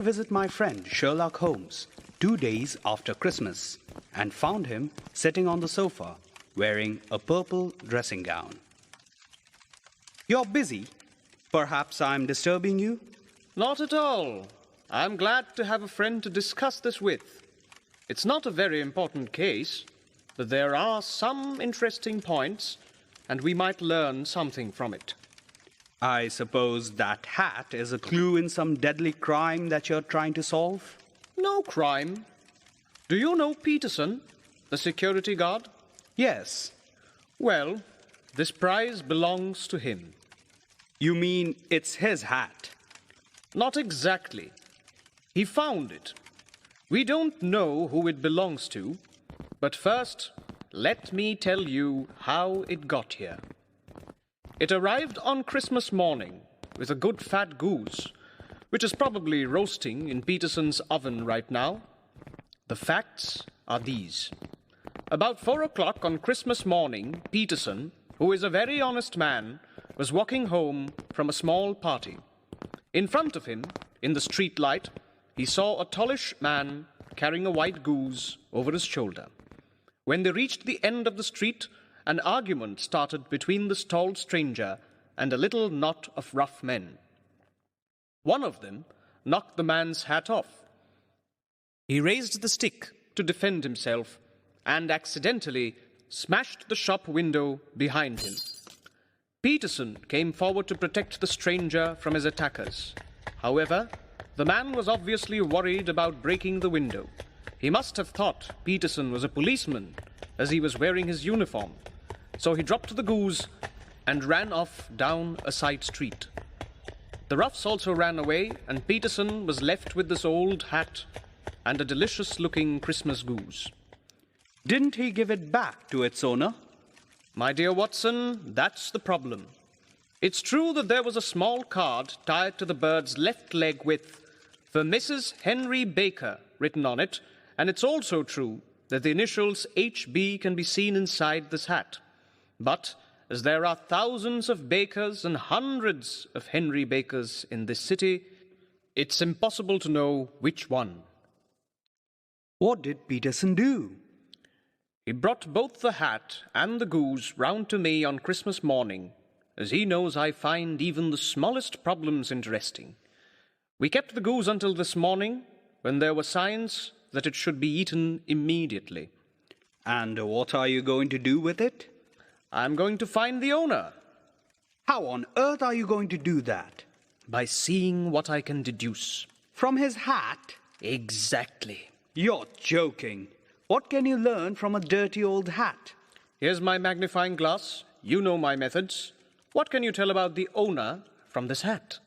Visit my friend Sherlock Holmes 2 days after Christmas and found him sitting on the sofa wearing a purple dressing gown. You're busy. Perhaps I'm disturbing you? Not at all. I'm glad to have a friend to discuss this with. It's not a very important case, but there are some interesting points, and we might learn something from it. I suppose that hat is a clue in some deadly crime that you're trying to solve? No crime. Do you know Peterson, the security guard? Yes. Well, this prize belongs to him. You mean it's his hat? Not exactly. He found it. We don't know who it belongs to, but first, let me tell you how it got here. It arrived on Christmas morning with a good fat goose, which is probably roasting in Peterson's oven right now. The facts are these. About 4 o'clock on Christmas morning, Peterson, who is a very honest man, was walking home from a small party. In front of him, in the street light, he saw a tallish man carrying a white goose over his shoulder. When they reached the end of the street, an argument started between this tall stranger and a little knot of rough men. One of them knocked the man's hat off. He raised the stick to defend himself and accidentally smashed the shop window behind him. Peterson came forward to protect the stranger from his attackers. However, the man was obviously worried about breaking the window. He must have thought Peterson was a policeman, as he was wearing his uniform. So he dropped the goose and ran off down a side street. The roughs also ran away, and Peterson was left with this old hat and a delicious-looking Christmas goose. Didn't he give it back to its owner? My dear Watson, that's the problem. It's true that there was a small card tied to the bird's left leg with "For Mrs. Henry Baker" written on it, and it's also true that the initials HB can be seen inside this hat. But as there are thousands of Bakers and hundreds of Henry Bakers in this city, it's impossible to know which one. What did Peterson do? He brought both the hat and the goose round to me on Christmas morning, as he knows I find even the smallest problems interesting. We kept the goose until this morning, when there were signs that it should be eaten immediately. And what are you going to do with it? I'm going to find the owner. How on earth are you going to do that? By seeing what I can deduce. From his hat? Exactly. You're joking. What can you learn from a dirty old hat? Here's my magnifying glass. You know my methods. What can you tell about the owner from this hat?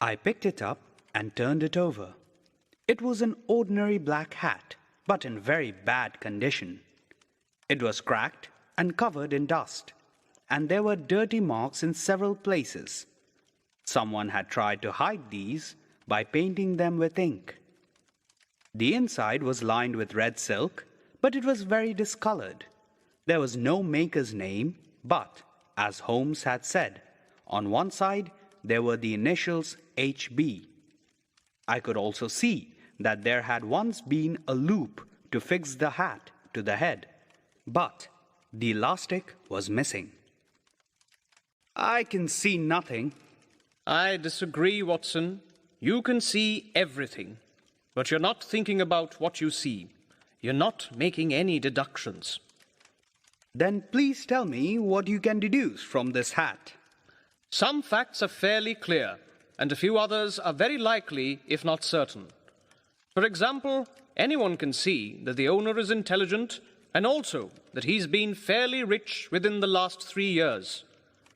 I picked it up and turned it over. It was an ordinary black hat, but in very bad condition. It was cracked and covered in dust, and there were dirty marks in several places. Someone had tried to hide these by painting them with ink. The inside was lined with red silk, but it was very discolored. There was no maker's name, but, as Holmes had said, on one side there were the initials HB. I could also see that there had once been a loop to fix the hat to the head, but the elastic was missing. I can see nothing. I disagree, Watson. You can see everything, but you're not thinking about what you see. You're not making any deductions. Then please tell me what you can deduce from this hat. Some facts are fairly clear, and a few others are very likely, if not certain. For example, anyone can see that the owner is intelligent, and also that he's been fairly rich within the last 3 years.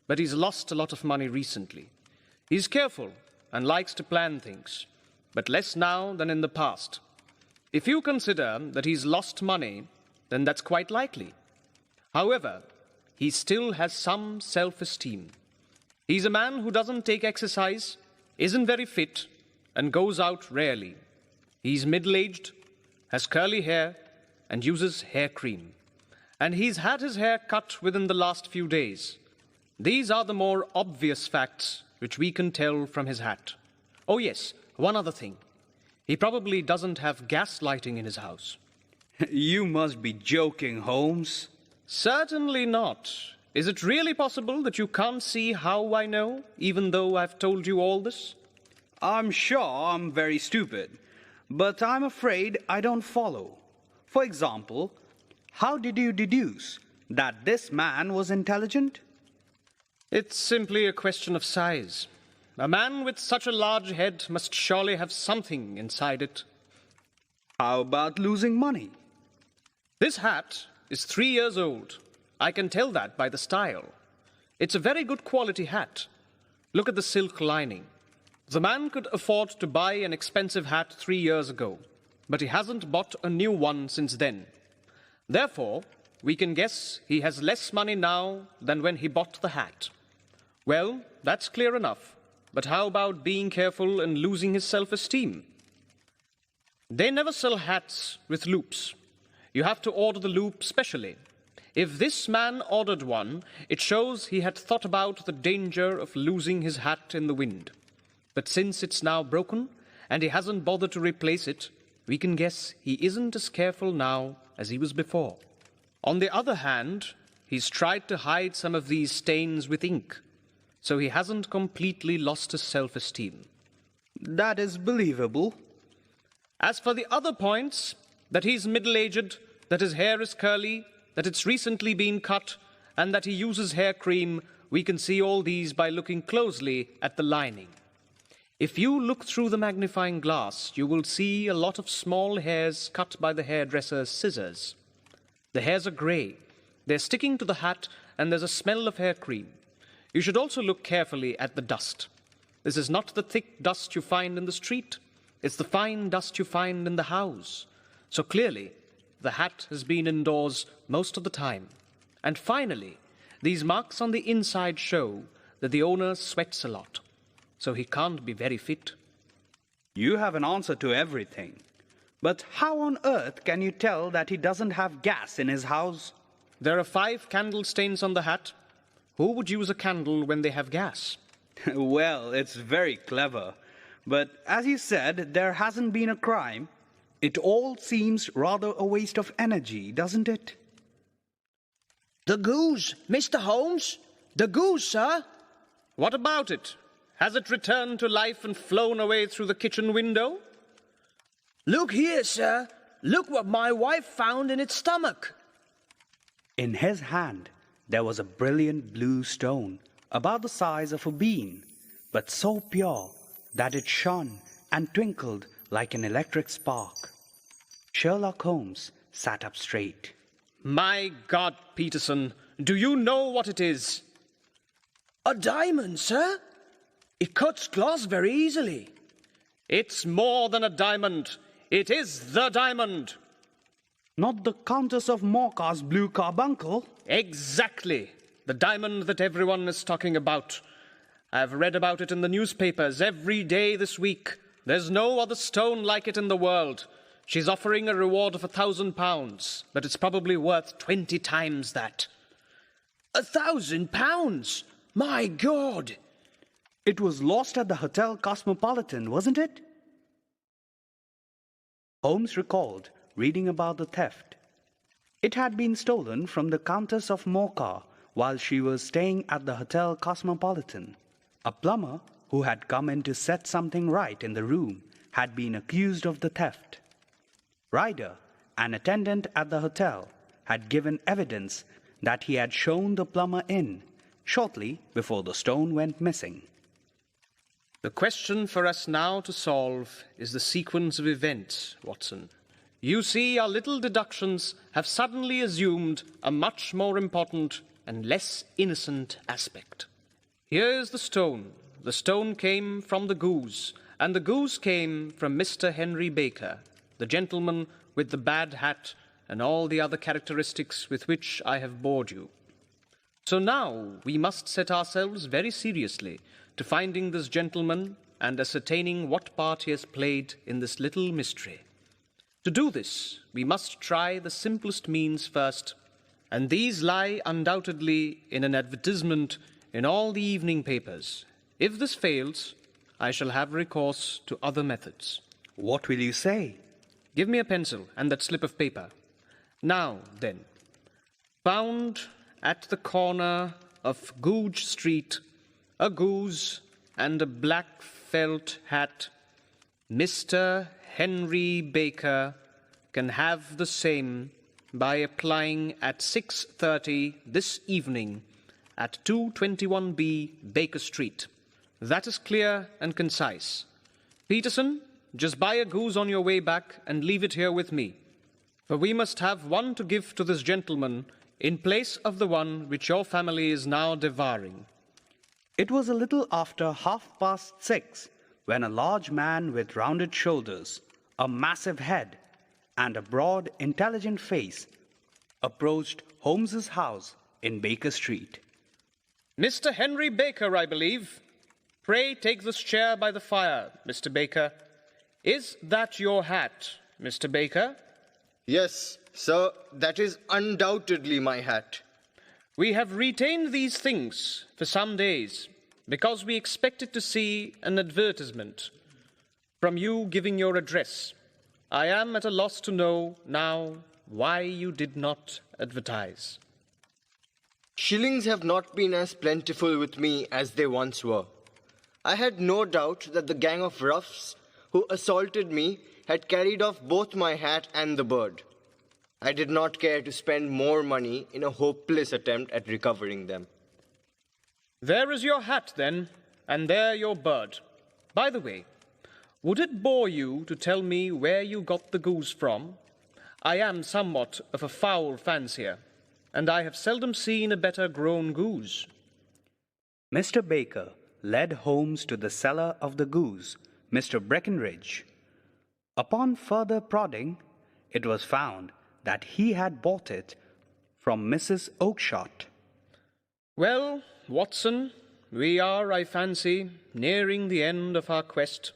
But he's lost a lot of money recently. He's careful and likes to plan things, but less now than in the past. If you consider that he's lost money, then that's quite likely. However, he still has some self-esteem. He's a man who doesn't take exercise, isn't very fit, and goes out rarely. He's middle-aged, has curly hair, and uses hair cream. And he's had his hair cut within the last few days. These are the more obvious facts which we can tell from his hat. Oh yes, one other thing. He probably doesn't have gas lighting in his house. You must be joking, Holmes. Certainly not. Is it really possible that you can't see how I know, even though I've told you all this? I'm sure I'm very stupid, but I'm afraid I don't follow. For example, how did you deduce that this man was intelligent? It's simply a question of size. A man with such a large head must surely have something inside it. How about losing money? This hat is 3 years old. I can tell that by the style. It's a very good quality hat. Look at the silk lining. The man could afford to buy an expensive hat 3 years ago, but he hasn't bought a new one since then. Therefore, we can guess he has less money now than when he bought the hat. Well, that's clear enough. But how about being careful and losing his self-esteem? They never sell hats with loops. You have to order the loop specially. If this man ordered one, it shows he had thought about the danger of losing his hat in the wind. But since it's now broken, and he hasn't bothered to replace it, we can guess he isn't as careful now as he was before. On the other hand, he's tried to hide some of these stains with ink, so he hasn't completely lost his self-esteem. That is believable. As for the other points, that he's middle-aged, that his hair is curly, that it's recently been cut, and that he uses hair cream, we can see all these by looking closely at the lining. If you look through the magnifying glass, you will see a lot of small hairs cut by the hairdresser's scissors. The hairs are grey. They're sticking to the hat, and there's a smell of hair cream. You should also look carefully at the dust. This is not the thick dust you find in the street. It's the fine dust you find in the house. So clearly, the hat has been indoors most of the time. And finally, these marks on the inside show that the owner sweats a lot, so he can't be very fit. You have an answer to everything. But how on earth can you tell that he doesn't have gas in his house? There are 5 candle stains on the hat. Who would use a candle when they have gas? Well, it's very clever. But as you said, there hasn't been a crime. It all seems rather a waste of energy, doesn't it? The goose, Mr. Holmes. The goose, sir. What about it? Has it returned to life and flown away through the kitchen window? Look here, sir. Look what my wife found in its stomach. In his hand, there was a brilliant blue stone, about the size of a bean, but so pure that it shone and twinkled like an electric spark. Sherlock Holmes sat up straight. My God, Peterson, do you know what it is? A diamond, sir. It cuts glass very easily. It's more than a diamond. It is the diamond. Not the Countess of Morcar's blue carbuncle? Exactly. The diamond that everyone is talking about. I've read about it in the newspapers every day this week. There's no other stone like it in the world. She's offering a reward of £1,000, but it's probably worth 20 times that. £1,000? My God! It was lost at the Hotel Cosmopolitan, wasn't it? Holmes recalled reading about the theft. It had been stolen from the Countess of Morcar while she was staying at the Hotel Cosmopolitan. A plumber who had come in to set something right in the room had been accused of the theft. Ryder, an attendant at the hotel, had given evidence that he had shown the plumber in shortly before the stone went missing. The question for us now to solve is the sequence of events, Watson. You see, our little deductions have suddenly assumed a much more important and less innocent aspect. Here is the stone. The stone came from the goose, and the goose came from Mr. Henry Baker, the gentleman with the bad hat and all the other characteristics with which I have bored you. So now we must set ourselves very seriously to finding this gentleman and ascertaining what part he has played in this little mystery. To do this, we must try the simplest means first, and these lie undoubtedly in an advertisement in all the evening papers. If this fails, I shall have recourse to other methods. What will you say? Give me a pencil and that slip of paper. Now, then, found at the corner of Goodge Street a goose and a black felt hat. Mr. Henry Baker can have the same by applying at 6:30 this evening at 221B Baker Street. That is clear and concise. Peterson, just buy a goose on your way back and leave it here with me, for we must have one to give to this gentleman in place of the one which your family is now devouring. It was a little after 6:30 when a large man with rounded shoulders, a massive head, and a broad, intelligent face approached Holmes's house in Baker Street. Mr. Henry Baker, I believe. Pray take this chair by the fire, Mr. Baker. Is that your hat, Mr. Baker? Yes, sir, that is undoubtedly my hat. We have retained these things for some days because we expected to see an advertisement from you giving your address. I am at a loss to know now why you did not advertise. Shillings have not been as plentiful with me as they once were. I had no doubt that the gang of roughs who assaulted me had carried off both my hat and the bird. I did not care to spend more money in a hopeless attempt at recovering them. There is your hat, then, and there your bird. By the way, would it bore you to tell me where you got the goose from? I am somewhat of a fowl fancier, and I have seldom seen a better grown goose. Mr. Baker led Holmes to the seller of the goose, Mr. Breckenridge. Upon further prodding, it was found that he had bought it from Mrs. Oakshott. Well, Watson, we are, I fancy, nearing the end of our quest,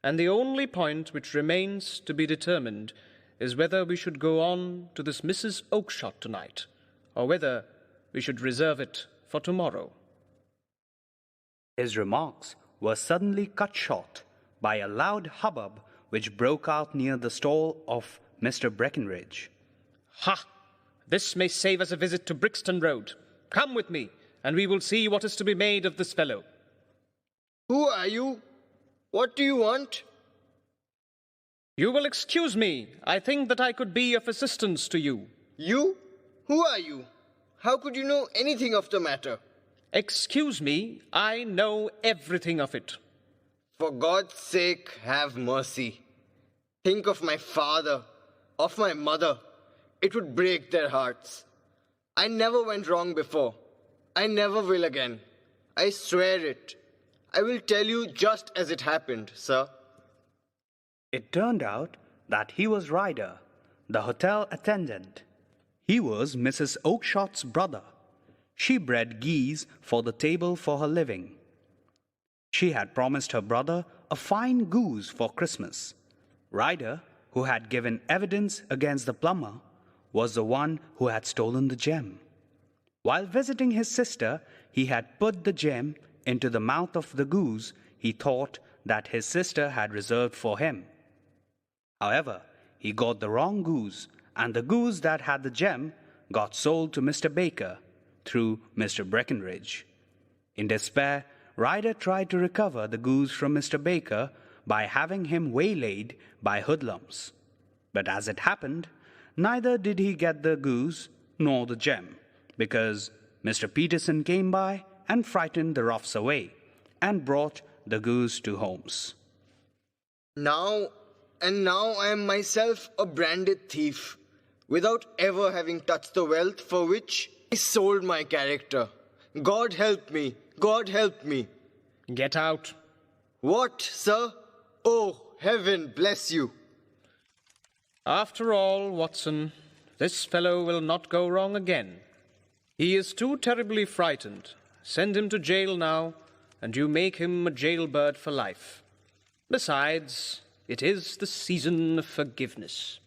and the only point which remains to be determined is whether we should go on to this Mrs. Oakshott tonight, or whether we should reserve it for tomorrow. His remarks were suddenly cut short by a loud hubbub which broke out near the stall of Mr. Breckenridge. Ha! This may save us a visit to Brixton Road. Come with me, and we will see what is to be made of this fellow. Who are you? What do you want? You will excuse me. I think that I could be of assistance to you. You? Who are you? How could you know anything of the matter? Excuse me, I know everything of it. For God's sake, have mercy. Think of my father, of my mother. It would break their hearts. I never went wrong before. I never will again. I swear it. I will tell you just as it happened, sir. It turned out that he was Ryder, the hotel attendant. He was Mrs. Oakshott's brother. She bred geese for the table for her living. She had promised her brother a fine goose for Christmas. Ryder, who had given evidence against the plumber, was the one who had stolen the gem. While visiting his sister, he had put the gem into the mouth of the goose he thought that his sister had reserved for him. However, he got the wrong goose, and the goose that had the gem got sold to Mr. Baker through Mr. Breckenridge. In despair, Ryder tried to recover the goose from Mr. Baker by having him waylaid by hoodlums. But as it happened, neither did he get the goose nor the gem, because Mr. Peterson came by and frightened the roughs away, and brought the goose to Holmes. Now I am myself a branded thief, without ever having touched the wealth for which I sold my character. God help me! God help me! Get out. What, sir? Oh, heaven bless you! After all, Watson, this fellow will not go wrong again. He is too terribly frightened. Send him to jail now, and you make him a jailbird for life. Besides, it is the season of forgiveness.